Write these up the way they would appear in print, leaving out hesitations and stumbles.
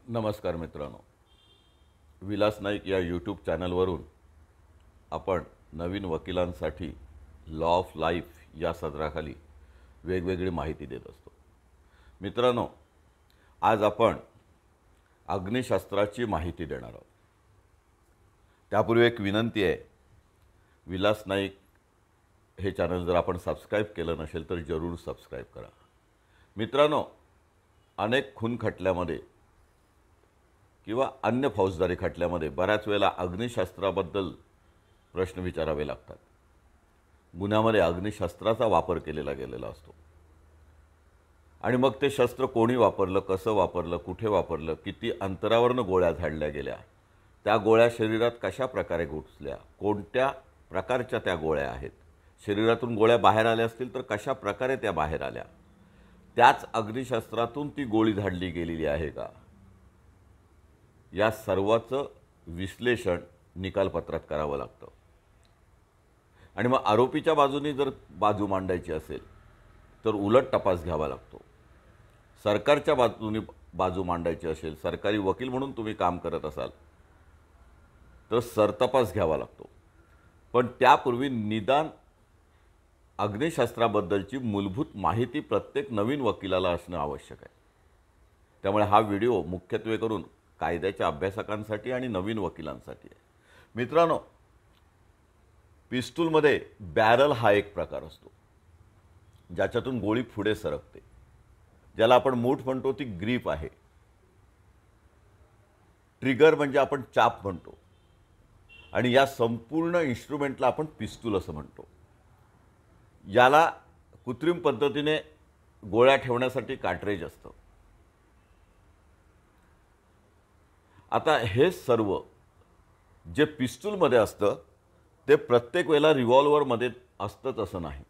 नमस्कार मित्रांनो, विलास नाईक या यूट्यूब चॅनलवरून आपण नवीन वकिलांसाठी लॉ ऑफ लाईफ या सदराखाली वेगवेगळी माहिती देत असतो. मित्रांनो, आज आपण अग्निशास्त्राची माहिती देणार आहोत. त्यापूर्वी एक विनंती आहे, विलास नाईक हे चॅनल जर आपण सबस्क्राईब केलं नसेल तर जरूर सबस्क्राईब करा. मित्रांनो, अनेक खून खटल्यामध्ये किंवा अन्य फौजदारी खटल्यामध्ये बऱ्याच वेळेला अग्निशस्त्राबद्दल प्रश्न विचारावे लागतात. गुन्ह्यामध्ये अग्निशस्त्राचा वापर केलेला गेलेला असतो आणि मग ते शस्त्र कोणी वापरलं, कसं वापरलं, कुठे वापरलं, किती अंतरावरनं गोळ्या झाडल्या गेल्या, त्या गोळ्या शरीरात कशा प्रकारे घुसल्या, कोणत्या प्रकारच्या त्या गोळ्या आहेत, शरीरातून गोळ्या बाहेर आल्या असतील तर कशा प्रकारे त्या बाहेर आल्या, त्याच अग्निशस्त्रातून ती गोळी झाडली गेलेली आहे का, या सर्वाचं विश्लेषण निकालपत्रात करावं लागतं. आणि मग आरोपीच्या बाजूने जर बाजू मांडायची असेल तर उलट तपास घ्यावा लागतो. सरकारच्या बाजूने बाजू मांडायची असेल, सरकारी वकील म्हणून तुम्ही काम करत असाल तर सरतपास घ्यावा लागतो. पण त्यापूर्वी निदान अग्निशस्त्राबद्दलची मूलभूत माहिती प्रत्येक नवीन वकिलाला असणं आवश्यक आहे. त्यामुळे हा व्हिडिओ मुख्यत्वे करून कायद्याच्या अभ्यासकांसाठी आणि नवीन वकिलांसाठी आहे. मित्रांनो, पिस्तूलमध्ये बॅरल हा एक प्रकार असतो ज्याच्यातून गोळी पुढे सरकते, ज्याला आपण मूठ म्हणतो, ती ग्रीप आहे. ट्रिगर म्हणजे आपण चाप म्हणतो आणि या संपूर्ण इन्स्ट्रुमेंटला आपण पिस्तूल असं म्हणतो. याला कृत्रिम पद्धतीने गोळ्या ठेवण्यासाठी कार्ट्रेज असतं. आता हे सर्व जे पिस्तूलमध्ये असतं ते प्रत्येक वेळेला रिव्हॉल्व्हरमध्ये असतंच असं नाही.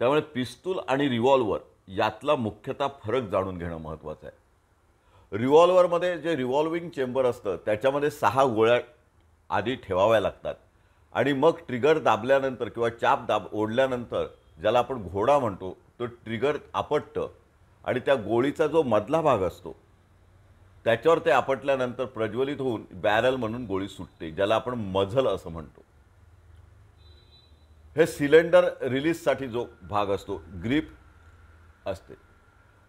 त्यामुळे पिस्तूल आणि रिव्हॉल्व्हर यातला मुख्यतः फरक जाणून घेणं महत्त्वाचं आहे. रिव्हॉल्व्हरमध्ये जे रिव्हॉल्विंग चेंबर असतं त्याच्यामध्ये 6 गोळ्या आधी ठेवाव्या लागतात आणि मग ट्रिगर दाबल्यानंतर किंवा चाप ओढल्यानंतर, ज्याला आपण घोडा म्हणतो, तो ट्रिगर आपटतं आणि त्या गोळीचा जो मधला भाग असतो त्याच्यावर ते आपटल्यानंतर प्रज्वलित होऊन बॅरल म्हणून गोळी सुटते, ज्याला आपण मझल असं म्हणतो. हे सिलेंडर रिलीजसाठी जो भाग असतो, ग्रीप असते.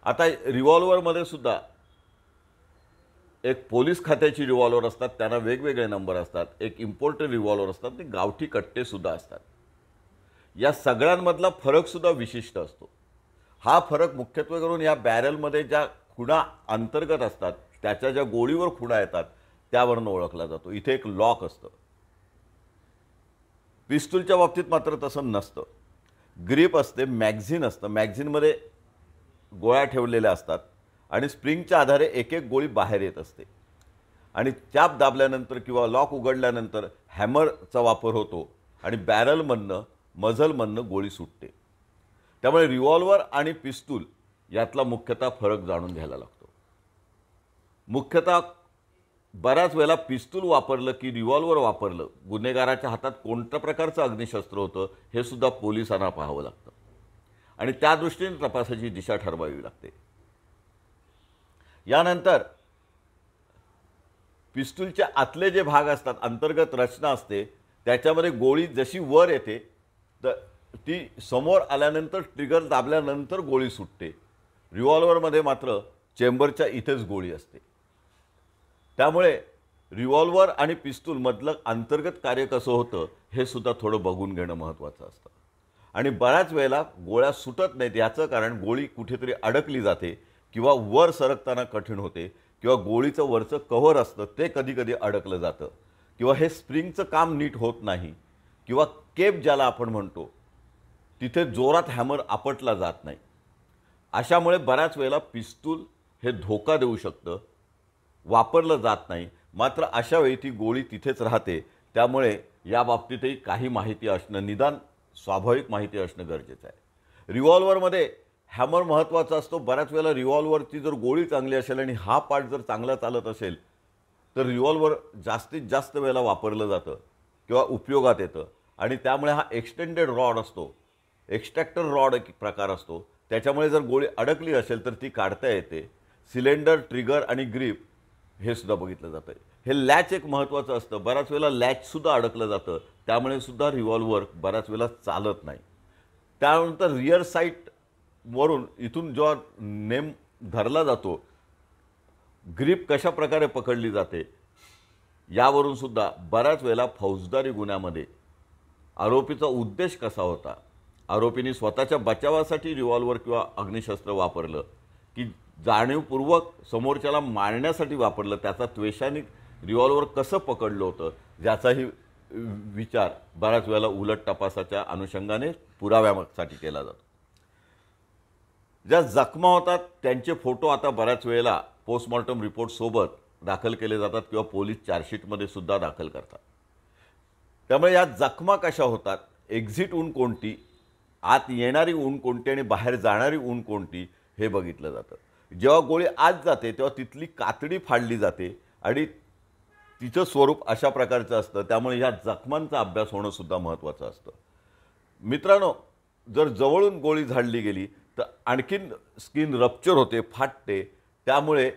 आता रिव्हॉल्व्हरमध्ये सुद्धा एक पोलीस खात्याची रिव्हॉल्व्हर असतात, त्यांना वेगवेगळे नंबर असतात. एक इम्पोर्टेड रिव्हॉल्व्हर असतात, ते गावठी कट्टेसुद्धा असतात. या सगळ्यांमधला फरकसुद्धा विशिष्ट असतो. हा फरक मुख्यत्वे करून या बॅरलमध्ये ज्या खुणा अंतर्गत असतात, त्याच्या ज्या गोळीवर खुणा येतात त्यावरून ओळखला जातो. इथे एक लॉक असतं. पिस्तूलच्या बाबतीत मात्र तसं नसतं. ग्रीप असते, मॅगझिन असतं, मॅगझिनमध्ये गोळ्या ठेवलेल्या असतात आणि स्प्रिंगच्या आधारे एक एक गोळी बाहेर येत असते आणि चाप दाबल्यानंतर किंवा लॉक उघडल्यानंतर हॅमरचा वापर होतो आणि बॅरलमधनं, मझलमधनं गोळी सुटते. त्यामुळे रिव्हॉल्व्हर आणि पिस्तूल यातला मुख्यतः फरक जाणून घ्यायला लागतो. मुख्यतः बऱ्याच वेळेला पिस्तूल वापरलं की रिव्हॉल्व्हर वापरलं, गुन्हेगाराच्या हातात कोणत्या प्रकारचं अग्निशस्त्र होतं हे सुद्धा पोलिसांना पाहावं लागतं आणि त्या दृष्टीने तपासाची दिशा ठरवावी लागते. यानंतर पिस्तूलचे आतले जे भाग असतात, अंतर्गत रचना असते, त्याच्यामध्ये गोळी जशी वर येते तर ती समोर आल्यानंतर ट्रिगर दाबल्यानंतर गोळी सुटते. रिव्हॉल्व्हरमध्ये मात्र चेंबरच्या इथेच गोळी असते. त्यामुळे रिव्हॉल्व्हर आणि पिस्तूलमधलं अंतर्गत कार्य कसं होतं हे सुद्धा थोडं बघून घेणं महत्त्वाचं असतं. आणि बऱ्याच वेळेला गोळ्या सुटत नाहीत, याचं कारण गोळी कुठेतरी अडकली जाते किंवा वर सरकताना कठीण होते किंवा गोळीचं वरचं कव्हर असतं ते कधीकधी अडकलं जातं किंवा हे स्प्रिंगचं काम नीट होत नाही किंवा केप ज्याला आपण म्हणतो तिथे जोरात हॅमर आपटला जात नाही. अशामुळे बऱ्याच वेळेला पिस्तूल हे धोका देऊ शकतं, वापरलं जात नाही. मात्र अशा वेळी ती गोळी तिथेच राहते. त्यामुळे या बाबतीतही काही माहिती असणं, निदान स्वाभाविक माहिती असणं गरजेचं आहे. रिव्हॉल्व्हरमध्ये हॅमर महत्त्वाचा असतो. बऱ्याच वेळेला रिव्हॉल्व्हरची जर गोळी चांगली असेल आणि हा पार्ट जर चांगला चालत असेल तर रिव्हॉल्व्हर जास्तीत जास्त वेळेला वापरलं जातं किंवा उपयोगात येतं आणि त्यामुळे हा एक्सटेंडेड रॉड असतो, एक्स्ट्रॅक्टर रॉड एक प्रकार असतो, त्याच्यामुळे जर गोळी अडकली असेल तर ती काढता येते. सिलेंडर, ट्रिगर आणि ग्रीप हे सुद्धा बघितलं जातं. हे लॅच एक महत्त्वाचं असतं. बऱ्याच वेळेला लॅचसुद्धा अडकलं जातं, त्यामुळे सुद्धा रिव्हॉल्वर बऱ्याच वेळेला चालत नाही. त्यानंतर रिअर साईटवरून इथून जेव्हा नेम धरला जातो, ग्रीप कशा प्रकारे पकडली जाते, यावरून सुद्धा बऱ्याच वेळेला फौजदारी गुन्ह्यामध्ये आरोपीचा उद्देश कसा होता, आरोपींनी स्वतःच्या बचावासाठी रिव्हॉल्वर किंवा अग्निशस्त्र वापरलं की जाणीवपूर्वक समोरच्याला मारण्यासाठी वापरलं, त्याचा त्वेषाने रिव्हॉल्वर कसं पकडलं होतं, ज्याचाही विचार बऱ्याच वेळेला उलट तपासाच्या अनुषंगाने पुराव्यासाठी केला जातो. ज्या जखमा होतात त्यांचे फोटो आता बऱ्याच वेळेला पोस्टमॉर्टम रिपोर्टसोबत दाखल केले जातात किंवा पोलीस चार्जशीटमध्ये सुद्धा दाखल करतात. त्यामुळे या जखमा कशा होतात, एक्झिट ऊन कोणती, आत येणारी ऊन कोणती आणि बाहेर जाणारी ऊन कोणती, हे बघितलं जातं. जेव्हा गोळी आत जाते तेव्हा तिथली कातडी फाडली जाते आणि तिचं स्वरूप अशा प्रकारचं असतं. त्यामुळे ह्या जखमांचा अभ्यास होणं सुद्धा महत्त्वाचं असतं. मित्रांनो, जर जवळून गोळी झाडली गेली तर आणखीन स्किन रप्चर होते, फाटते. त्यामुळे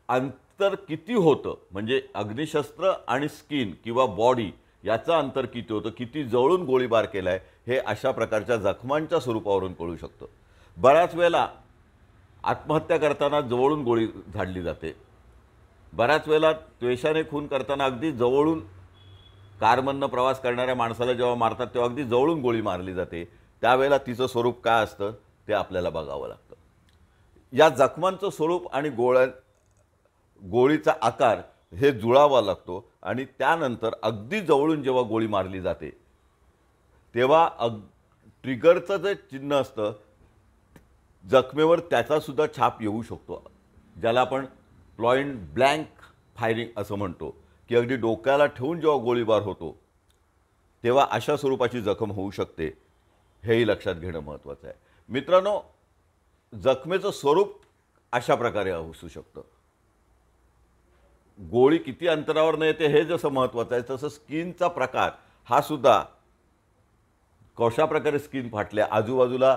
अंतर किती होतं, म्हणजे अग्निशस्त्र आणि स्किन किंवा बॉडी याचं अंतर किती होतं, किती जवळून गोळीबार केला आहे, हे अशा प्रकारच्या जखमांच्या स्वरूपावरून कळू शकतं. बऱ्याच वेळेला आत्महत्या करताना जवळून गोळी झाडली जाते. बऱ्याच वेळेला त्वेषाने खून करताना अगदी जवळून कारमधनं प्रवास करणाऱ्या माणसाला जेव्हा मारतात तेव्हा अगदी जवळून गोळी मारली जाते. त्यावेळेला तिचं स्वरूप काय असतं ते आपल्याला बघावं लागतं. या जखमांचं स्वरूप आणि गोळीचा आकार हे जुळावा लागतो आणि त्यानंतर अगदी जवळून जेव्हा गोळी मारली जाते तेव्हा ट्रिगरचं जे चिन्ह असतं जखमेवर त्याचासुद्धा छाप येऊ शकतो, ज्याला आपण पॉइंट ब्लँक फायरिंग असं म्हणतो, की अगदी डोक्याला ठेवून जेव्हा गोळीबार होतो तेव्हा अशा स्वरूपाची जखम होऊ शकते, हेही लक्षात घेणं महत्त्वाचं आहे. मित्रांनो, जखमेचं स्वरूप अशा प्रकारे असू शकतं. गोळी किती अंतरावर येते हे जसं महत्त्वाचं आहे, तसं स्किनचा प्रकार हा सुद्धा, कशा प्रकारे स्किन फाटल्या, आजूबाजूला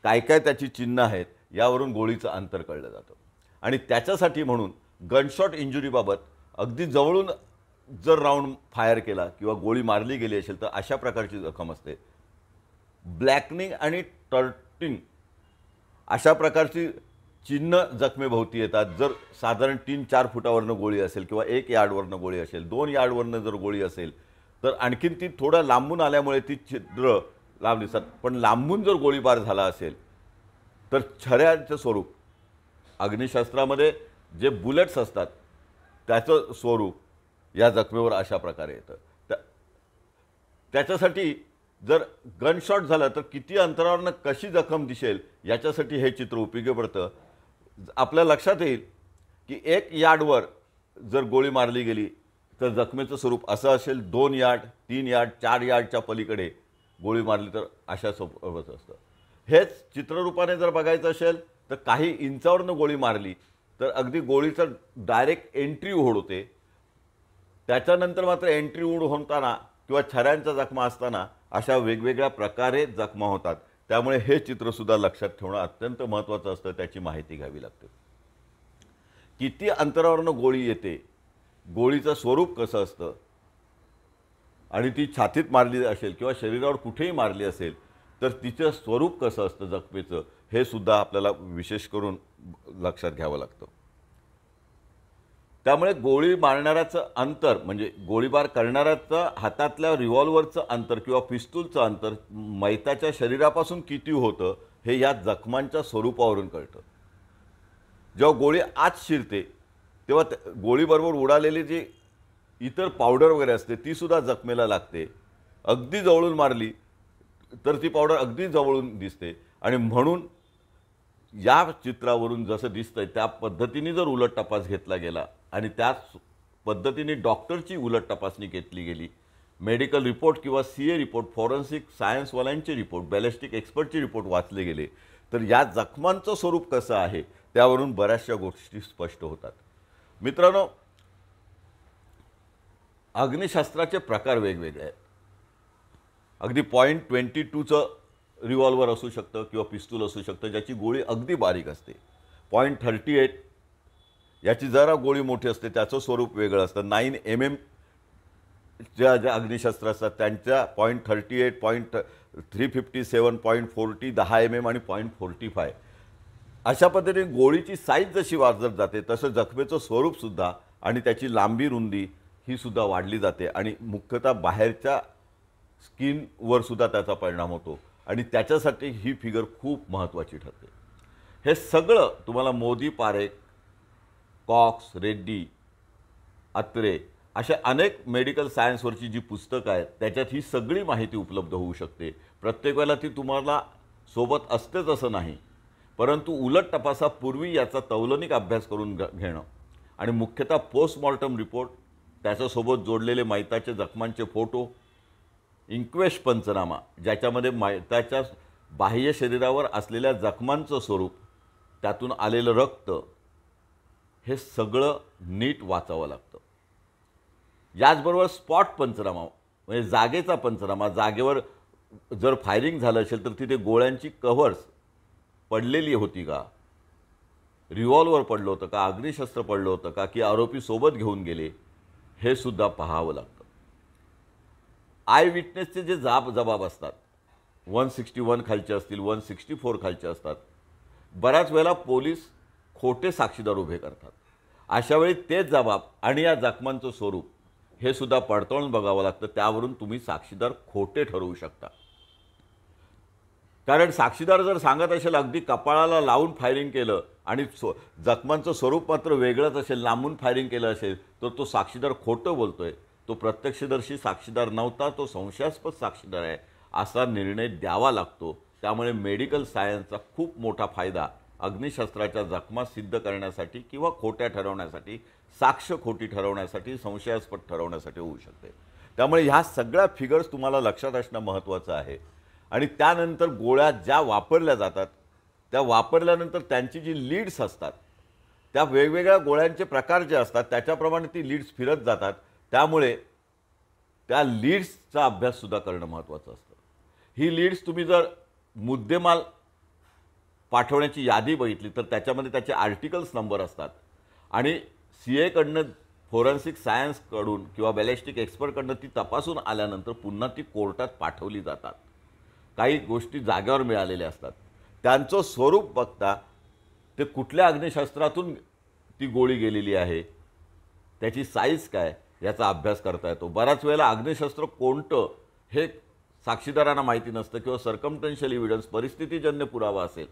काय काय त्याची चिन्ह आहेत, यावरून गोळीचं अंतर कळलं जातं. आणि त्याच्यासाठी म्हणून गनशॉट इंजुरीबाबत अगदी जवळून जर राऊंड फायर केला किंवा गोळी मारली गेली असेल तर अशा प्रकारची जखम असते. ब्लॅकनिंग आणि टर्टिंग अशा प्रकारची चिन्ह जखमेभोवती येतात. जर साधारण 3-4 फुटावरनं गोळी असेल किंवा 1 यार्डवरनं गोळी असेल, 2 यार्डवरनं जर गोळी असेल तर आणखीन ती थोडं लांबून आल्यामुळे ती छिद्र लांब दिसतात. पण लांबून जर गोळीबार झाला असेल तर छऱ्याचं स्वरूप, अग्निशस्त्रामध्ये जे बुलेट्स असतात त्याचं स्वरूप या जखमेवर अशा प्रकारे येतं. त्याच्यासाठी जर गनशॉट झालं तर किती अंतरावरनं कशी जखम दिसेल याच्यासाठी हे चित्र उपयोगी पडतं. आपल्या लक्षात येईल की 1 यार्डवर जर गोळी मारली गेली तर जखमेचं स्वरूप असं असेल, 2 यार्ड, 3 यार्ड, 4 यार्डच्या पलीकडे गोळी मारली तर अशा स्वरूपाच असतं. हेच चित्ररूपाने जर बघायचं असेल तर काही इंचावरनं गोळी मारली तर अगदी गोळीचं डायरेक्ट एंट्री ओढ होते. त्याच्यानंतर मात्र एंट्री ओढ होताना किंवा छऱ्यांच्या जखमा असताना अशा वेगवेगळ्या प्रकारे जखमा होतात. त्यामुळे हे चित्रसुद्धा लक्षात ठेवणं अत्यंत महत्त्वाचं असतं, त्याची माहिती घ्यावी लागते. किती अंतरावरनं गोळी येते, गोळीचं स्वरूप कसं असतं आणि ती छातीत मारली असेल किंवा शरीरावर कुठेही मारली असेल तर तिचं स्वरूप कसं असतं जखमेचं, हे सुद्धा आपल्याला विशेष करून लक्षात घ्यावं लागतं. त्यामुळे गोळी मारणाऱ्याचं अंतर, म्हणजे गोळीबार करणाऱ्याचं हातातल्या रिव्हॉल्वरचं अंतर किंवा पिस्तूलचं अंतर मैताच्या शरीरापासून किती होतं हे या जखमांच्या स्वरूपावरून कळतं. जेव्हा गोळी आत शिरते तेव्हा गोळीबरोबर उडालेली जी इतर पावडर वगैरे असते ती सुद्धा जखमेला लागते. अगदी जवळून मारली तर ती पावडर अगदी जवळून दिसते आणि म्हणून या चित्रावरून जसं दिसतंय त्या पद्धतीने जर उलट तपास घेतला गेला आणि त्याच पद्धतीने डॉक्टरची उलट तपासणी घेतली गेली, मेडिकल रिपोर्ट किंवा CA रिपोर्ट, फॉरेन्सिक सायन्सवाल्यांचे रिपोर्ट, बॅलिस्टिक एक्सपर्टचे रिपोर्ट वाचले गेले तर या जखमांचं स्वरूप कसं आहे त्यावरून बऱ्याचशा गोष्टी स्पष्ट होतात. मित्रांनो, अग्निशस्त्राचे प्रकार वेगवेगळे आहेत. अगदी .22चं रिव्हॉल्वर असू शकतं किंवा पिस्तूल असू शकतं ज्याची गोळी अगदी बारीक असते. .38 याची जरा गोळी मोठी असते, त्याचं स्वरूप वेगळं असतं. 9 mm ज्या अग्निशस्त्र असतात त्यांच्या .38, .357, .40, 10 mm आणि .45 अशा पद्धतीने गोळीची साईज जशी वाढत जाते तसं जखमेचं स्वरूपसुद्धा आणि त्याची लांबी रुंदी ही सुद्धा वाढली जाते आणि मुख्यतः बाहेरच्या स्किनवर सुद्धा त्याचा परिणाम होतो आणि त्याच्यासाठी ही फिगर खूप महत्त्वाची ठरते. हे सगळं तुम्हाला मोदी, पारेख, कॉक्स, रेड्डी, अत्रे अशा अनेक मेडिकल सायन्सवरची जी पुस्तकं आहेत त्याच्यात ही सगळी माहिती उपलब्ध होऊ शकते. प्रत्येक वेळेला ती तुम्हाला सोबत असतेच असं नाही, परंतु उलट तपासापूर्वी याचा तौलनिक अभ्यास करून घेणं आणि मुख्यतः पोस्टमॉर्टम रिपोर्ट, त्याच्यासोबत जोडलेले मैताचे जखमांचे फोटो, इंक्वेस्ट पंचनामा ज्याच्यामध्ये मैताच्या बाह्य शरीरावर असलेल्या जखमांचं स्वरूप, त्यातून आलेलं रक्त, हे सगळं नीट वाचावं लागतं. याचबरोबर स्पॉट पंचनामा म्हणजे जागेचा पंचनामा, जागेवर जर फायरिंग झालं असेल तर तिथे गोळ्यांची कव्हर्स पडलेली होती का, रिव्हॉल्वर पडलं होतं का, अग्निशस्त्र पडलं होतं का, की आरोपी सोबत घेऊन गेले, हे सुद्धा पाहावं लागतं. आय विटनेसचे जे जबाब असतात 161 खालचे असतील, 164 खालचे असतात, बऱ्याच वेळेला पोलीस खोटे साक्षीदार उभे करतात. अशा वेळी तेच जबाब आणि या जखमांचं स्वरूप हे सुद्धा पडताळून बघावं लागतं. त्यावरून तुम्ही साक्षीदार खोटे ठरवू शकता. कारण साक्षीदार जर सांगत असेल अगदी कपाळाला लावून फायरिंग केलं आणि जखमांचं स्वरूप मात्र वेगळंच असेल, लांबून फायरिंग केलं असेल, तर तो साक्षीदार खोटं बोलतोय, तो प्रत्यक्षदर्शी साक्षीदार नव्हता, तो संशयास्पद साक्षीदार आहे असा निर्णय द्यावा लागतो. त्यामुळे मेडिकल सायन्सचा खूप मोठा फायदा अग्निशस्त्राच्या जखमा सिद्ध करण्यासाठी किंवा खोट्या ठरवण्यासाठी, साक्ष खोटी ठरवण्यासाठी, संशयास्पद ठरवण्यासाठी होऊ शकते. त्यामुळे ह्या सगळ्या फिगर्स तुम्हाला लक्षात असणं महत्त्वाचं आहे. आणि त्यानंतर गोळ्या ज्या वापरल्या जातात त्या वापरल्यानंतर त्यांची जी लीड्स असतात त्या वेगवेगळ्या गोळ्यांचे प्रकार जे असतात त्याच्याप्रमाणे ती लीड्स फिरत जातात. त्यामुळे त्या लीड्सचा अभ्याससुद्धा करणं महत्त्वाचं असतं. ही लीड्स तुम्ही जर मुद्देमाल पाठवण्याची यादी बघितली तर त्याच्यामध्ये त्याचे आर्टिकल्स नंबर असतात आणि CA कडनं, फोरेन्सिक सायन्सकडून किंवा बॅलिस्टिक एक्सपर्टकडनं ती तपासून आल्यानंतर पुन्हा ती कोर्टात पाठवली जातात. काही गोष्टी जागेवर मिळालेल्या असतात, त्यांचं स्वरूप बघता ते कुठल्या अग्निशस्त्रातून ती गोळी गेलेली आहे, त्याची साईज काय याचा अभ्यास करता येतो. बऱ्याच वेळेला अग्निशस्त्र कोणतं हे साक्षीदारांना माहिती नसतं किंवा सर्कमटन्शियल एव्हिडन्स, परिस्थितीजन्य पुरावा असेल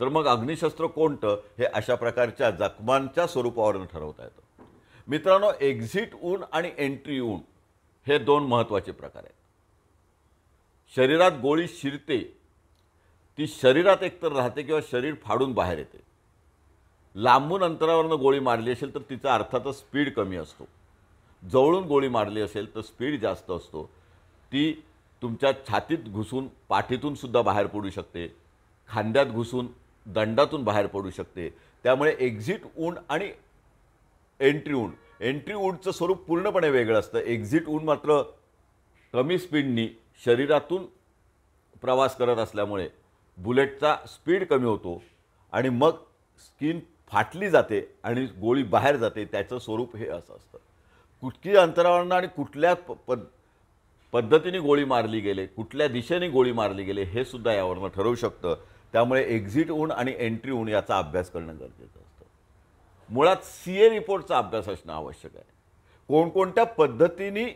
तर मग अग्निशस्त्र कोणतं हे अशा प्रकारच्या जखमांच्या स्वरूपावरून ठरवता येतं. मित्रांनो, एक्झिट वूंड आणि एंट्री वूंड हे दोन महत्त्वाचे प्रकार आहेत. शरीरात गोळी शिरते, ती शरीरात एकतर राहते किंवा शरीर फाडून बाहेर येते. लांबून अंतरावरनं गोळी मारली असेल तर तिचा अर्थातच स्पीड कमी असतो. जवळून गोळी मारली असेल तर स्पीड जास्त असतो. ती तुमच्या छातीत घुसून पाठीतून सुद्धा बाहेर पडू शकते, खांद्यात घुसून दंडातून बाहेर पडू शकते. त्यामुळे एक्झिट वूंड आणि एंट्री वूंडचं स्वरूप पूर्णपणे वेगळं असतं. एक्झिट वूंड मात्र कमी स्पीडनी शरीरातून प्रवास करत असल्यामुळे बुलेटचा स्पीड कमी होतो आणि मग स्किन फाटली जाते आणि गोळी बाहेर जाते. त्याचं स्वरूप हे असं असतं. कुठली अंतरावरनं आणि कुठल्या पद्धतीने गोळी मारली गेले, कुठल्या दिशेने गोळी मारली गेले हे सुद्धा यावरनं ठरवू शकतं. त्यामुळे एक्झिट वूंड आणि एंट्री वूंड याचा अभ्यास करणं गरजेचं असतं. मुळात CA रिपोर्टचा अभ्यास असणं आवश्यक आहे. कोणकोणत्या पद्धतीने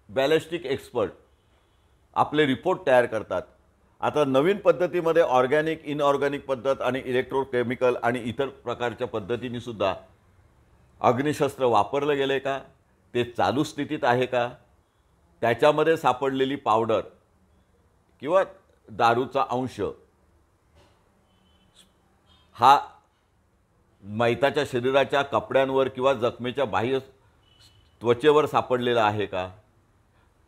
बॅलिस्टिक एक्सपर्ट आपले रिपोर्ट तयार करतात. आता नवीन पद्धतीमध्ये ऑर्गॅनिक, इनऑर्गॅनिक पद्धत आणि इलेक्ट्रोकेमिकल आणि इतर प्रकारच्या पद्धतीने सुद्धा अग्निशस्त्र वापरलं गेले का, ते चालू स्थितीत आहे का, त्याच्यामध्ये सापडलेली पावडर किंवा दारूचा अंश हा मैताच्या शरीराच्या कपड्यांवर किंवा जखमेच्या बाह्य त्वचेवर सापडलेला आहे का,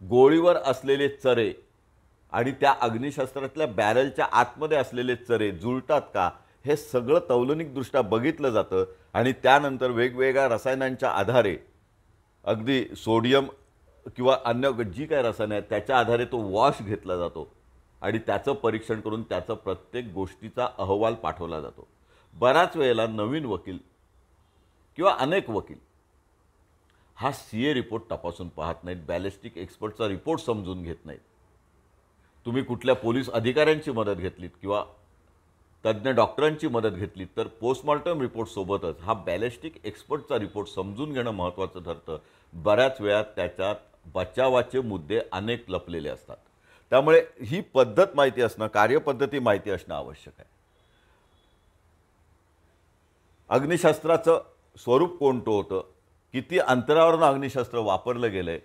गोळीवर असलेले चरे आणि त्या अग्निशस्त्रातल्या बॅरलच्या आतमध्ये असलेले चरे जुळतात का, हे सगळं तौलनिकदृष्ट्या बघितलं जातं. आणि त्यानंतर वेगवेगळ्या रसायनांच्या आधारे, अगदी सोडियम किंवा अन्य जी काही रसायनं आहेत त्याच्या आधारे तो वॉश घेतला जातो आणि त्याचं परीक्षण करून त्याचं प्रत्येक गोष्टीचा अहवाल पाठवला जातो. बऱ्याच वेळेला नवीन वकील किंवा अनेक वकील हा CA रिपोर्ट तपासून पाहत नाहीत, बॅलिस्टिक एक्सपर्टचा रिपोर्ट समजून घेत नाहीत. तुम्ही कुठल्या पोलीस अधिकाऱ्यांची मदत घेतलीत किंवा तज्ज्ञ डॉक्टरांची मदत घेतली तर पोस्टमॉर्टम रिपोर्टसोबतच हा बॅलिस्टिक एक्सपर्टचा रिपोर्ट समजून घेणं महत्त्वाचं ठरतं. बऱ्याच वेळा त्याच्यात बचावाचे मुद्दे अनेक लपलेले असतात. त्यामुळे ही पद्धत माहिती असणं, कार्यपद्धती माहिती असणं आवश्यक आहे. अग्निशस्त्राचं स्वरूप कोणतं होतं, किती अंतरावरून अग्निशस्त्र वापरलं गेलंय,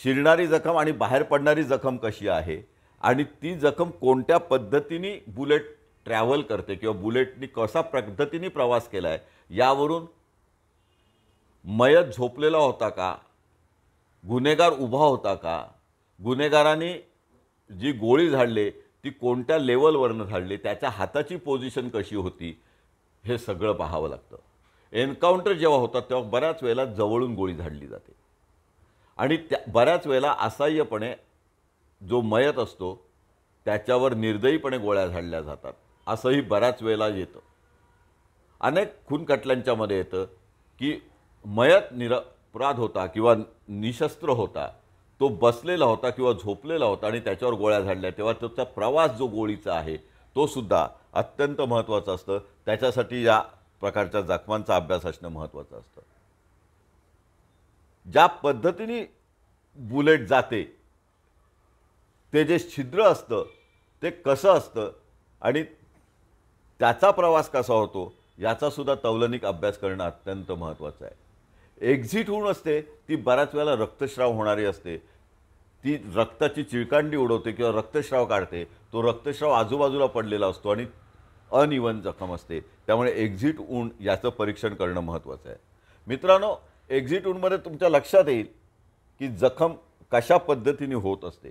शिरणारी जखम आणि बाहेर पडणारी जखम कशी आहे आणि ती जखम कोणत्या पद्धतीने बुलेट ट्रॅव्हल करते किंवा बुलेटनी कसा पद्धतीने प्रवास केला आहे, यावरून मयत झोपलेला होता का, गुन्हेगार उभा होता का, गुन्हेगाराने जी गोळी झाडली ती कोणत्या लेवलवरनं झाडली, त्याच्या हाताची पोझिशन कशी होती, हे सगळं पाहावं लागतं. एन्काउंटर जेव्हा होतात तेव्हा बऱ्याच वेळेला जवळून गोळी झाडली जाते आणि बऱ्याच वेळेला असहाय्यपणे जो मयत असतो त्याच्यावर निर्दयीपणे गोळ्या झाडल्या जातात, असंही बऱ्याच वेळेला येतं. अनेक खून खटल्यांच्यामध्ये येतं की मयत निरपराध होता किंवा निशस्त्र होता, तो बसलेला होता किंवा झोपलेला होता आणि त्याच्यावर गोळ्या झाडल्या, तेव्हा त्याचा प्रवास जो गोळीचा आहे तो सुद्धा अत्यंत महत्त्वाचा असतं. त्याच्यासाठी या प्रकारच्या जखमांचा अभ्यास असणं महत्त्वाचं असतं. ज्या पद्धतीने बुलेट जाते, ते जे छिद्र असतं ते कसं असतं आणि त्याचा प्रवास कसा होतो याचा सुद्धा तौलनिक अभ्यास करणं अत्यंत महत्त्वाचं आहे. एक्झिट होऊन असते ती बऱ्याच वेळेला रक्तस्राव होणारी असते, ती रक्ताची चिळकांडी उडवते किंवा रक्तस्राव काढते, तो रक्तस्राव आजूबाजूला पडलेला असतो आणि अनइवन जखम असते. त्यामुळे एक्झिट वुंड याचं परीक्षण करणं महत्त्वाचं आहे. मित्रांनो, एक्झिट वुंडमध्ये तुमच्या लक्षात येईल की जखम कशा पद्धतीने होत असते.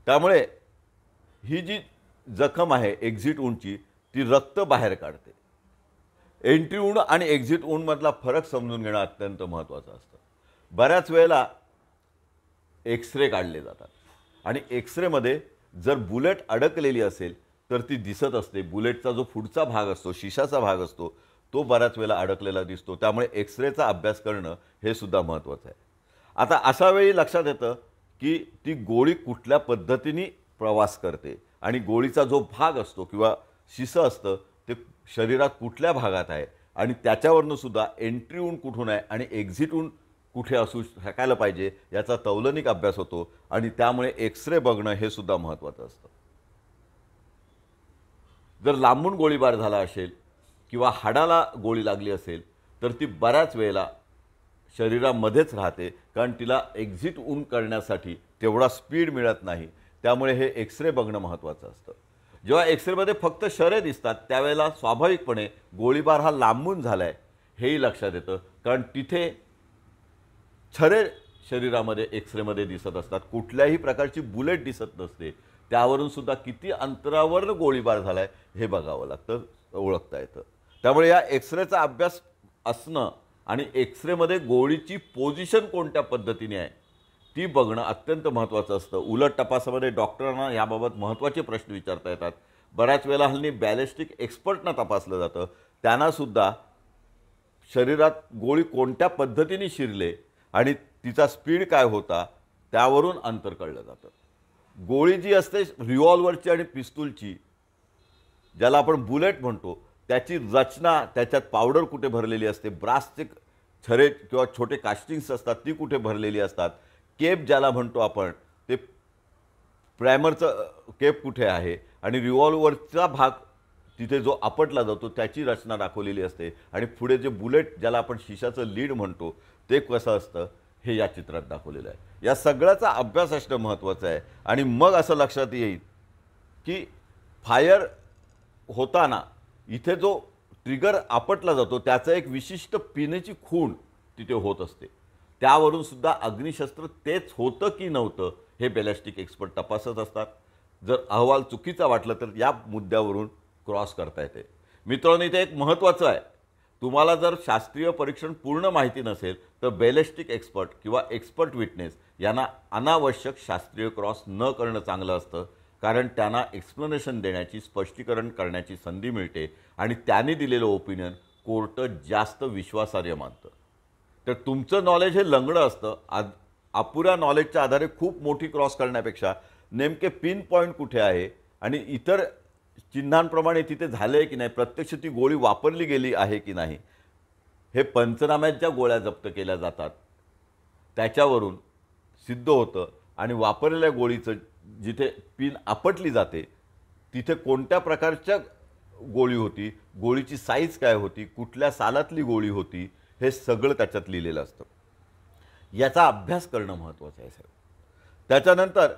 त्यामुळे ही जी जखम आहे एक्झिट वुंडची ती रक्त बाहेर काढते. एंट्री वुंड आणि एक्झिट वुंडमधला फरक समजून घेणं अत्यंत महत्त्वाचं असतं. बऱ्याच वेळेला एक्सरे काढले जातात आणि एक्सरेमध्ये जर बुलेट अडकलेली असेल तर ती दिसत असते. बुलेटचा जो पुढचा भाग असतो, शिशाचा भाग असतो, तो बऱ्याच वेळेला अडकलेला दिसतो. त्यामुळे एक्सरेचा अभ्यास करणं हे सुद्धा महत्त्वाचं आहे. आता अशा वेळी लक्षात येतं की ती गोळी कुठल्या पद्धतीने प्रवास करते आणि गोळीचा जो भाग असतो किंवा शिसं असतं ते शरीरात कुठल्या भागात आहे आणि त्याच्यावरनं सुद्धा एंट्री वुंड कुठून आहे आणि एक्झिट वुंड कुठे असू शकायला पाहिजे याचा तौलनिक अभ्यास होतो आणि त्यामुळे एक्सरे बघणं हे सुद्धा महत्त्वाचं असतं. जर लांबून गोळीबार झाला असेल किंवा हाडाला गोळी लागली असेल तर ती बऱ्याच वेळेला शरीरामध्येच राहते, कारण तिला एक्झिट वुंड करण्यासाठी तेवढा स्पीड मिळत नाही. त्यामुळे हे एक्सरे बघणं महत्त्वाचं असतं. जेव्हा एक्सरेमध्ये फक्त शरे दिसतात त्यावेळेला स्वाभाविकपणे गोळीबार हा लांबून झाला आहे हेही लक्षात येतं, कारण तिथे छरे शरीरामध्ये एक्सरेमध्ये दिसत असतात. कुठल्याही प्रकारची बुलेट दिसत नसते. त्यावरून सुद्धा किती अंतरावर गोळीबार झाला आहे हे बघावं लागतं, ओळखता येतं. त्यामुळे या एक्सरेचा अभ्यास असणं आणि एक्सरेमध्ये गोळीची पोझिशन कोणत्या पद्धतीने आहे ती बघणं अत्यंत महत्त्वाचं असतं. उलट तपासामध्ये डॉक्टरांना याबाबत महत्त्वाचे प्रश्न विचारता येतात. बऱ्याच वेळेला हल्ली बॅलिस्टिक एक्सपर्टना तपासलं जातं. त्यांनासुद्धा शरीरात गोळी कोणत्या पद्धतीने शिरले आणि तिचा स्पीड काय होता त्यावरून अंतर कळलं जातं. गोळी जी असते रिव्हॉल्व्हरची आणि पिस्तूलची, ज्याला आपण बुलेट म्हणतो, त्याची रचना, त्याच्यात पावडर कुठे भरलेली असते, ब्रासचे छरे किंवा छोटे कास्टिंग्स असतात ती कुठे भरलेली असतात, केप ज्याला म्हणतो आपण ते प्रायमरचं केप कुठे आहे आणि रिव्हॉल्व्हरचा भाग तिथे जो आपटला जातो त्याची रचना दाखवलेली असते आणि पुढे जे बुलेट ज्याला आपण शिशाचं लीड म्हणतो ते कसं असतं हे या चित्रात दाखवलेलं आहे. या सगळ्याचा अभ्यास असणं महत्त्वाचं आहे आणि मग असं लक्षात येईल की फायर होताना इथे जो ट्रिगर आपटला जातो त्याचं एक विशिष्ट पिनेची खूण तिथे होत असते. त्यावरून सुद्धा अग्निशस्त्र तेच होतं की नव्हतं हे बॅलिस्टिक एक्सपर्ट तपासत असतात. जर अहवाल चुकीचा वाटला तर या मुद्द्यावरून क्रॉस करता येते. मित्रांनो, इथे एक महत्त्वाचं आहे, तुम्हाला जर शास्त्रीय परीक्षण पूर्ण माहिती नसेल तर बॅलिस्टिक एक्सपर्ट किंवा एक्सपर्ट विटनेस यांना अनावश्यक शास्त्रीय क्रॉस न करणं चांगलं असतं, कारण त्यांना एक्सप्लेनेशन देण्याची, स्पष्टीकरण करण्याची संधी मिळते आणि त्याने दिलेलं ओपिनियन कोर्ट जास्त विश्वासार्ह मानतं. तर तुमचं नॉलेज हे लंगडं असतं. अपुऱ्या नॉलेजच्या आधारे खूप मोठी क्रॉस करण्यापेक्षा नेमके पिन पॉईंट कुठे आहे आणि इतर चिन्हांप्रमाणे तिथे झालं आहे की नाही, प्रत्यक्ष ती गोळी वापरली गेली आहे की नाही, हे पंचनाम्यात ज्या गोळ्या जप्त केल्या जातात त्याच्यावरून सिद्ध होतं. आणि वापरलेल्या गोळीचं जिथे पिन आपटली जाते तिथे कोणत्या प्रकारच्या गोळी होती, गोळीची साईज काय होती, कुठल्या सालातली गोळी होती, हे सगळं त्याच्यात लिहिलेलं असतं. याचा अभ्यास करणं महत्त्वाचं आहे साहेब. त्याच्यानंतर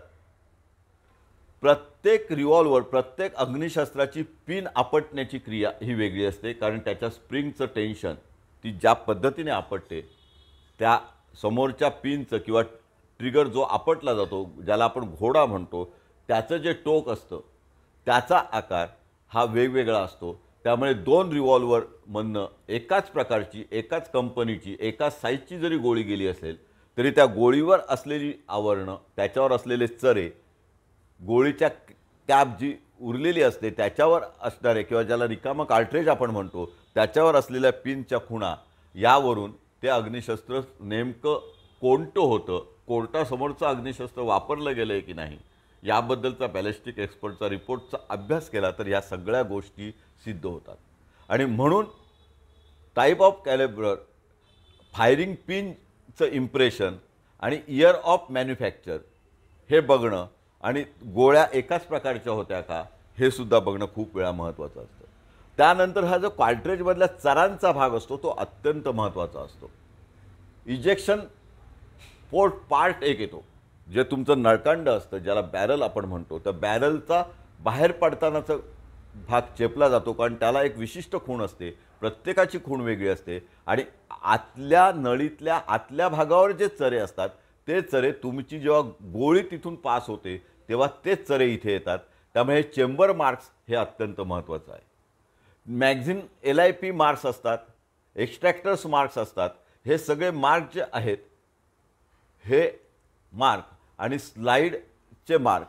प्रत्येक रिव्हॉल्वर, प्रत्येक अग्निशस्त्राची पिन आपटण्याची क्रिया ही वेगळी असते. कारण त्याच्या स्प्रिंगचं टेन्शन, ती ज्या पद्धतीने आपटते त्या समोरच्या पिनचं किंवा ट्रिगर जो आपटला जातो, ज्याला आपण घोडा म्हणतो, त्याचं जे टोक असतं त्याचा आकार हा वेगवेगळा असतो. त्यामुळे 2 रिव्हॉल्वरमधनं एकाच प्रकारची, एकाच कंपनीची, एकाच साईजची जरी गोळी गेली असेल तरी त्या गोळीवर असलेली आवरणं, त्याच्यावर असलेले चरे, गोळीच्या कॅप जी उरलेली असते त्याच्यावर असणारे किंवा ज्याला रिकामं कार्ट्रेज आपण म्हणतो त्याच्यावर असलेल्या पिनच्या खुणा, यावरून ते अग्निशस्त्र नेमकं कोणतं होतं, कोर्टासमोरचं अग्निशस्त्र वापरलं गेलं आहे की नाही, याबद्दलचा बॅलिस्टिक एक्सपर्टचा रिपोर्टचा अभ्यास केला तर या सगळ्या गोष्टी सिद्ध होतात. आणि म्हणून टाईप ऑफ कॅलिबर, फायरिंग पिनचं इम्प्रेशन आणि इयर ऑफ मॅन्युफॅक्चर हे बघणं आणि गोळ्या एकाच प्रकारच्या होत्या का हे सुद्धा बघणं खूप वेळा महत्त्वाचं असतं. त्यानंतर हा जो कार्ट्रेजमधल्या चरांचा भाग असतो तो अत्यंत महत्त्वाचा असतो. इजेक्शन पोर्ट पार्ट एक येतो, जे तुमचं नळकांड असतं, ज्याला बॅरल आपण म्हणतो, तर बॅरलचा बाहेर पडतानाचा भाग चेपला जातो. कारण त्याला एक विशिष्ट खूण असते, प्रत्येकाची खूण वेगळी असते आणि आतल्या नळीतल्या आतल्या भागावर जे चरे असतात ते चरे तुमची जेव्हा गोळी तिथून पास होते तेव्हा तेच चरे इथे येतात. त्यामुळे चेंबर मार्क्स हे अत्यंत महत्त्वाचं आहे. मॅगझिन LIP मार्क्स असतात, एक्स्ट्रॅक्टर्स मार्क्स असतात. हे सगळे मार्क जे आहेत हे मार्क आणि स्लाईडचे मार्क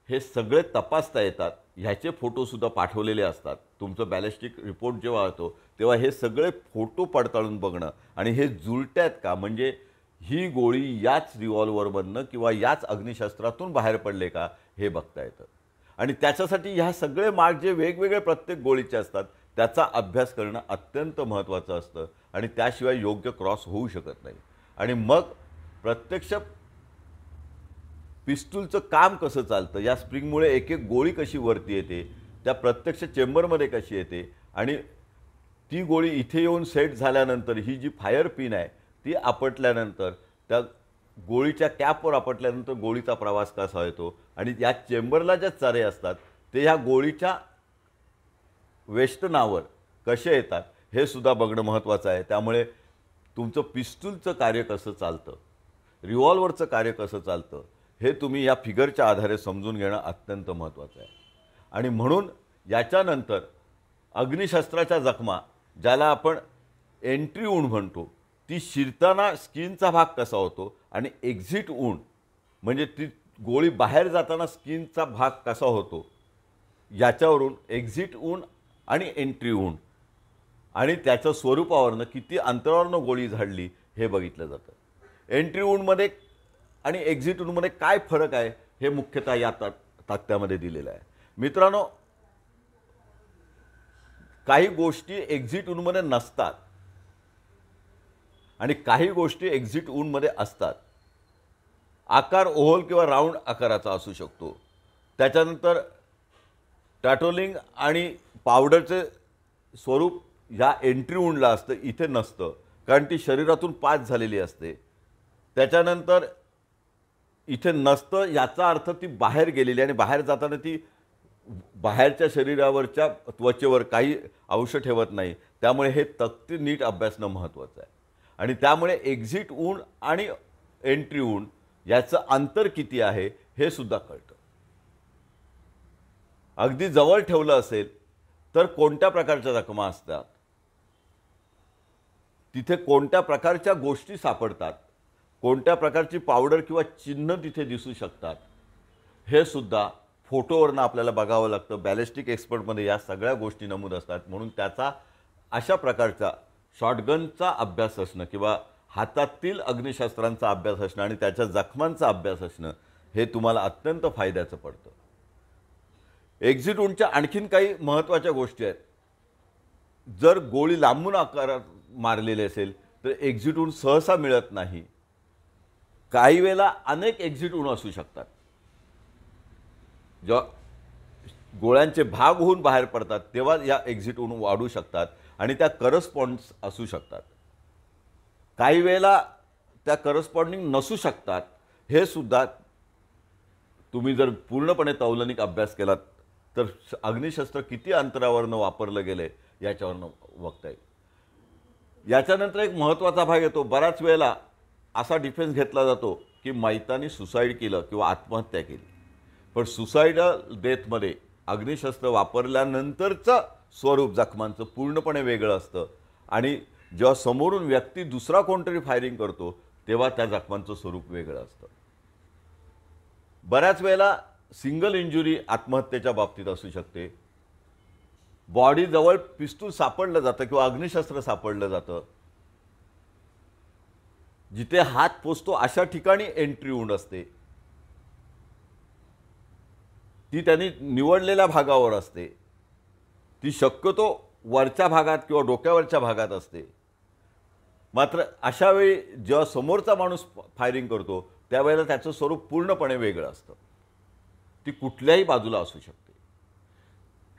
हे सगळे तपासता येतात. ह्याचे फोटोसुद्धा पाठवलेले असतात. तुमचं बॅलिस्टिक रिपोर्ट जेव्हा होतो तेव्हा हे सगळे फोटो पडताळून बघणं आणि हे जुळतात का, म्हणजे ही गोळी याच रिव्हॉल्वरमधनं किंवा याच अग्निशस्त्रातून बाहेर पडले का हे बघता येतं. आणि त्याच्यासाठी ह्या सगळे मार्क जे वेगवेगळे प्रत्येक गोळीचे असतात त्याचा अभ्यास करणं अत्यंत महत्त्वाचं असतं आणि त्याशिवाय योग्य क्रॉस होऊ शकत नाही. आणि मग प्रत्यक्ष पिस्तूलचं काम कसं चालतं, या स्प्रिंगमुळे एक एक गोळी कशी वरती येते, त्या प्रत्यक्ष चेंबरमध्ये कशी येते आणि ती गोळी इथे येऊन सेट झाल्यानंतर ही जी फायर पिन आहे ती आपटल्यानंतर त्या गोळीच्या कॅपवर आपटल्यानंतर गोळीचा प्रवास कसा येतो आणि या चेंबरला ज्या चरे असतात ते ह्या गोळीच्या वेष्टनावर कसे येतात हे सुद्धा बघणं महत्त्वाचं आहे. त्यामुळे तुमचं पिस्तूलचं कार्य कसं चालतं, रिव्हॉल्वरचं कार्य कसं चालतं हे तुम्ही या फिगरच्या आधारे समजून घेणं अत्यंत महत्त्वाचं आहे. आणि म्हणून याच्यानंतर अग्निशस्त्राच्या जखमा, ज्याला आपण एंट्री वूंड म्हणतो, ती शिरताना स्किनचा भाग कसा होतो आणि एक्झिट वूंड म्हणजे ती गोळी बाहेर जाताना स्किनचा भाग कसा होतो, याच्यावरून एक्झिट वूंड आणि एंट्री वूंड आणि त्याच्या स्वरूपावरनं किती अंतरावरनं गोळी झाडली हे बघितलं जातं. एंट्री वूंडमध्ये आणि एक्झिट वूंडमध्ये काय फरक आहे हे मुख्यतः या तक्त्यामध्ये दिलेलं आहे. मित्रांनो, काही गोष्टी एक्झिट वूंडमध्ये नसतात आणि काही गोष्टी एक्झिट वूंडमध्ये असतात. आकार ओव्हल किंवा राऊंड आकाराचा असू शकतो. त्याच्यानंतर टॅटोलिंग आणि पावडरचे स्वरूप ह्या एंट्री वूंडला असतं, इथे नसतं, कारण ती शरीरातून पास झालेली असते. त्याच्यानंतर इथे नसतं याचा अर्थ ती बाहेर गेलेली आणि बाहेर जाताना ती बाहेरच्या शरीरावरच्या त्वचेवर काही अंश ठेवत नाही. त्यामुळे हे तक्ते नीट अभ्यासणं महत्त्वाचं आहे. आणि त्यामुळे एक्झिट वूंड आणि एंट्री वूंड याचं अंतर किती आहे हे सुद्धा कळतं. अगदी जवळ ठेवलं असेल तर कोणत्या प्रकारच्या जखमा असतात, तिथे कोणत्या प्रकारच्या गोष्टी सापडतात, कोणत्या प्रकारची पावडर किंवा चिन्ह तिथे दिसू शकतात, हे सुद्धा फोटोवरनं आपल्याला बघावं लागतं. बॅलिस्टिक एक्सपर्टमध्ये या सगळ्या गोष्टी नमूद असतात. म्हणून त्याचा अशा प्रकारचा शॉटगनचा अभ्यास असणं किंवा हातातील अग्निशस्त्रांचा अभ्यास असणं आणि त्याच्या जखमांचा अभ्यास असणं हे तुम्हाला अत्यंत फायद्याचं पडतं. एक्झिट वूंडच्या आणखीन काही महत्त्वाच्या गोष्टी आहेत. जर गोळी लांबून आकारात मारलेली असेल तर एक्झिट वूंड सहसा मिळत नाही. काही वेळेला अनेक एक्झिट वूंड असू शकतात. जेव्हा गोळ्यांचे भाग होऊन बाहेर पडतात तेव्हा या एक्झिट वूंड वाढू शकतात आणि त्या करस्पॉन्ड्स असू शकतात. काही वेळेला त्या करस्पॉन्डिंग नसू शकतात. हे सुद्धा तुम्ही जर पूर्णपणे तौलनिक अभ्यास केलात तर अग्निशस्त्र किती अंतरावरनं वापरलं गेलं याच्यावरनं बघता येईल. याच्यानंतर एक महत्त्वाचा भाग येतो. बऱ्याच वेळेला असा डिफेन्स घेतला जातो की मैतानी सुसाईड केलं किंवा आत्महत्या केली. पण सुसाईडल डेथमध्ये अग्निशस्त्र वापरल्यानंतरचं स्वरूप जखमांचं पूर्णपणे वेगळं असतं आणि जेव्हा समोरून व्यक्ती दुसरा कोणतरी फायरिंग करतो तेव्हा त्या जखमांचं स्वरूप वेगळं असतं. बऱ्याच वेळेला सिंगल इंजुरी आत्महत्येच्या बाबतीत असू शकते. बॉडीजवळ पिस्तूल सापडलं जातं किंवा अग्निशस्त्र सापडलं जातं. जिथे हात पोचतो अशा ठिकाणी एंट्री वूंड असते. ती त्यांनी निवडलेल्या भागावर असते. ती शक्यतो वरच्या भागात किंवा डोक्यावरच्या भागात असते. मात्र अशा वेळी जेव्हा समोरचा माणूस फायरिंग करतो त्यावेळेला त्याचं स्वरूप पूर्णपणे वेगळं असतं. ती कुठल्याही बाजूला असू शकते.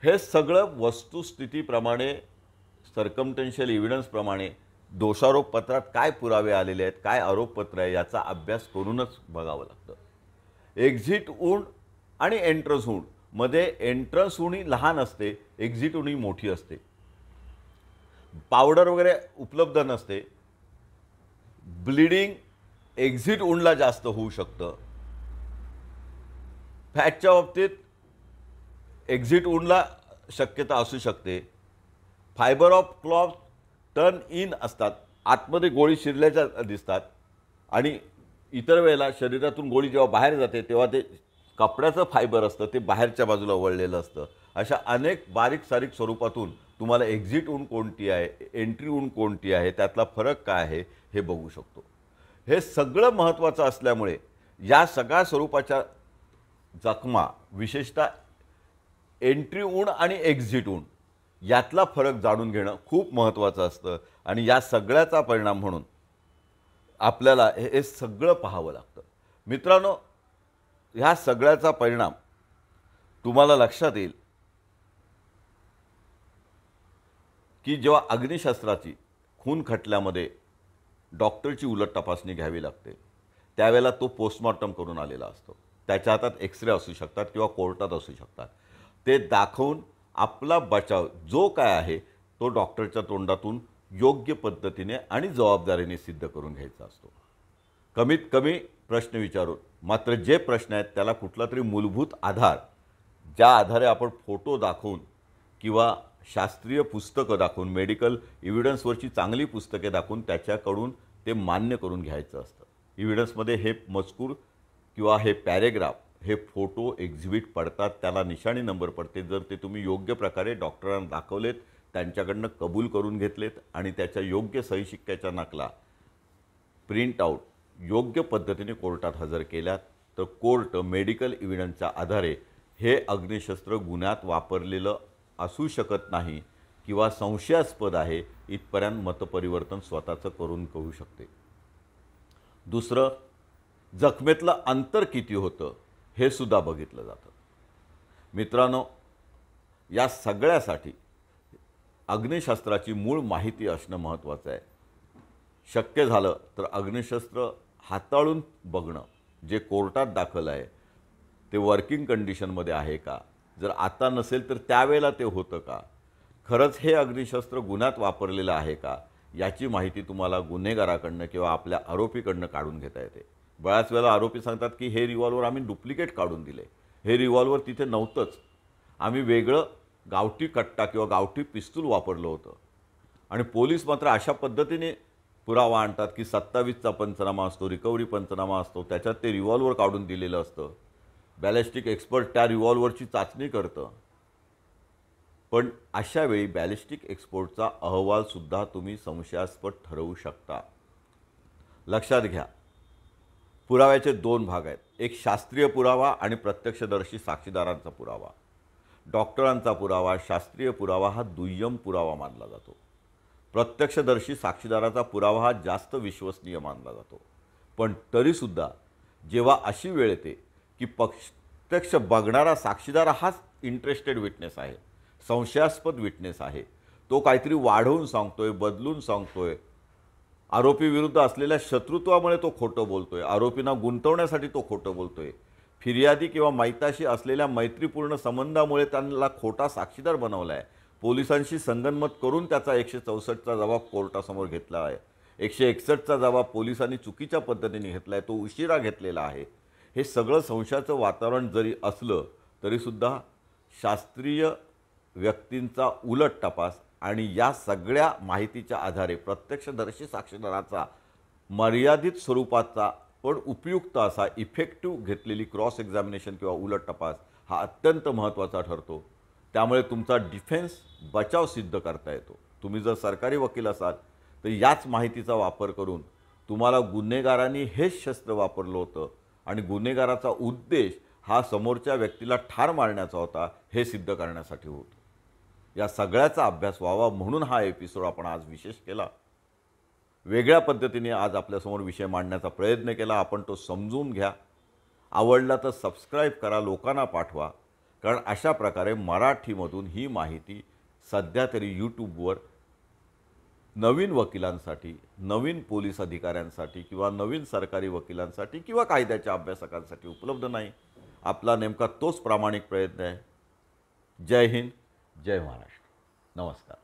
हे सगळं वस्तुस्थितीप्रमाणे सर्कमटेन्शियल एव्हिडन्सप्रमाणे दोषारोपपत्रात काय पुरावे आलेले आहेत, काय आरोपपत्र आहे याचा अभ्यास करूनच बघावं लागतं. एक्झिट वूंड आणि एंट्रन्स वूंड मध्ये एंट्रन्स वूंड ही लहान असते, एक्झिट वूंड ही मोठी असते. पावडर वगैरे उपलब्ध नसते. ब्लिडिंग एक्झिट वूंडला जास्त होऊ शकतं. फॅटच्या बाबतीत एक्झिट वूंडला शक्यता असू शकते. Fibre of cloth turn in असतात, आतमध्ये गोळी शिरल्याच्या दिसतात आणि इतर वेळेला शरीरातून गोळी जेव्हा बाहेर जाते तेव्हा ते कपड्याचं फायबर असतं ते बाहेरच्या बाजूला वळलेलं असतं. अशा अनेक बारीक सारीक स्वरूपातून तुम्हाला एक्झिट वूंड कोणती आहे, एंट्री वूंड कोणती आहे, त्यातला फरक काय आहे हे बघू शकतो. हे सगळं महत्त्वाचं असल्यामुळे या सगळ्या स्वरूपाच्या जखमा विशेषतः एंट्री वूंड आणि एक्झिट वूंड यातला फरक जाणून घेणं खूप महत्त्वाचं असतं आणि या सगळ्याचा परिणाम म्हणून आपल्याला हे सगळं पाहावं लागतं. मित्रांनो, ह्या सगळ्याचा परिणाम तुम्हाला लक्षात येईल की जेव्हा अग्निशस्त्राची खून खटल्यामध्ये डॉक्टरची उलट तपासणी घ्यावी लागते त्यावेळेला तो पोस्टमॉर्टम करून आलेला असतो. त्याच्या हातात एक्सरे असू शकतात किंवा कोर्टात असू शकतात. ते दाखवून आपला बचाव जो काय आहे तो डॉक्टरच्या तोंडातून योग्य पद्धतीने आणि जबाबदारीने सिद्ध करून घ्यायचा असतो. कमीत कमी प्रश्न विचारून, मात्र जे प्रश्न आहेत त्याला कुठला तरी मूलभूत आधार, ज्या आधारे आपण फोटो दाखवून किंवा शास्त्रीय पुस्तकं दाखवून, मेडिकल एव्हिडन्सवरची चांगली पुस्तके दाखवून त्याच्याकडून ते मान्य करून घ्यायचं असतं. एव्हिडन्समध्ये हे मजकूर किंवा हे पॅरेग्राफ, हे फोटो एक्झिबिट पडतात, त्याला निशाणी नंबर पडते. जर ते तुम्ही योग्य प्रकारे डॉक्टरांना दाखवलेत, त्यांच्याकडनं कबूल करून घेतलेत आणि त्याच्या योग्य सही शिक्क्याच्या नकला प्रिंट आऊट योग्य पद्धतीने कोर्टात हजर केल्यात तर कोर्ट मेडिकल एव्हिडन्सच्या आधारे हे अग्निशस्त्र गुन्ह्यात वापरलेलं असू शकत नाही किंवा संशयास्पद आहे इथपर्यंत मतपरिवर्तन स्वतःचं करून कळू शकते. दुसरं, जखमेतलं अंतर किती होतं हे सुद्धा बघितलं जातं. मित्रांनो, या सगळ्यासाठी अग्निशस्त्राची मूळ माहिती असणं महत्त्वाचं आहे. शक्य झालं तर अग्निशस्त्र हाताळून बघणं, जे कोर्टात दाखल आहे ते वर्किंग कंडिशनमध्ये आहे का, जर आता नसेल तर त्यावेळेला ते होतं का, खरंच हे अग्निशस्त्र गुन्ह्यात वापरलेलं आहे का, याची माहिती तुम्हाला गुन्हेगाराकडनं किंवा आपल्या आरोपीकडनं काढून घेता येते. बऱ्याच वेळेला आरोपी सांगतात की हे रिव्हॉल्वर आम्ही डुप्लिकेट काढून दिले, हे रिव्हॉल्वर तिथे नव्हतंच, आम्ही वेगळं गावठी कट्टा किंवा गावठी पिस्तूल वापरलं होतं. आणि पोलीस मात्र अशा पद्धतीने पुरावा आणतात की 27चा पंचनामा असतो, रिकव्हरी पंचनामा असतो, त्याच्यात ते रिव्हॉल्वर काढून दिलेलं असतं. बॅलिस्टिक एक्सपर्ट त्या रिव्हॉल्वरची चाचणी करतं. पण अशा वेळी बॅलिस्टिक एक्सपर्टचा अहवालसुद्धा तुम्ही संशयास्पद ठरवू शकता. लक्षात घ्या, पुराव्याचे 2 भाग आहेत. एक शास्त्रीय पुरावा आणि प्रत्यक्षदर्शी साक्षीदारांचा पुरावा. डॉक्टरांचा पुरावा, शास्त्रीय पुरावा हा दुय्यम पुरावा मानला जातो. प्रत्यक्षदर्शी साक्षीदाराचा पुरावा हा जास्त विश्वसनीय मानला जातो. पण तरीसुद्धा जेव्हा अशी वेळ येते की प्रत्यक्ष बघणारा साक्षीदार हाच इंटरेस्टेड विटनेस आहे, संशयास्पद विटनेस आहे, तो काहीतरी वाढवून सांगतोय, बदलून सांगतोय, आरोपी विरुद्ध असलेल्या शत्रुत्वामुळे तो खोटं बोलतोय, आरोपींना गुंतवण्यासाठी तो खोटं बोलतोय, फिर्यादी किंवा मैताशी असलेल्या मैत्रीपूर्ण संबंधामुळे त्यांना खोटा साक्षीदार बनवला आहे, पोलिसांशी संगनमत करून त्याचा 164चा जबाब कोर्टासमोर घेतला आहे, 161चा जबाब पोलिसांनी चुकीच्या पद्धतीने घेतला आहे, तो उशिरा घेतलेला आहे. हे सगळं संशयाचं वातावरण जरी असलं तरीसुद्धा शास्त्रीय व्यक्तींचा उलट तपास आणि या सगळ्या माहितीच्या आधारे प्रत्यक्षदर्शी साक्षीदाराचा मर्यादित स्वरूपाचा पण उपयुक्त असा इफेक्टिव्ह घेतलेली क्रॉस एक्झामिनेशन किंवा उलट तपास हा अत्यंत महत्त्वाचा ठरतो. त्यामुळे तुमचा डिफेन्स बचाव सिद्ध करता येतो. तुम्ही जर सरकारी वकील असाल तर याच माहितीचा वापर करून तुम्हाला गुन्हेगारांनी हेच शस्त्र वापरलं होतं आणि गुन्हेगाराचा उद्देश हा समोरच्या व्यक्तीला ठार मारण्याचा होता हे सिद्ध करण्यासाठी होतं. या सगळ्याचा अभ्यास व्हावा म्हणून हा एपिसोड आपण आज विशेष केला. वेगळ्या पद्धतीने आज आपल्यासमोर विषय मांडण्याचा प्रयत्न केला. आपण तो समजून घ्या. आवडला तर सबस्क्राईब करा, लोकांना पाठवा. कारण अशा प्रकारे मराठीमधून ही माहिती सध्या तरी यूट्यूबवर नवीन वकिलांसाठी, नवीन पोलीस अधिकाऱ्यांसाठी किंवा नवीन सरकारी वकिलांसाठी किंवा कायद्याच्या अभ्यासकांसाठी उपलब्ध नाही. आपला नेमका तोच प्रामाणिक प्रयत्न आहे. जय हिंद, जय महाराष्ट्र. नमस्कार.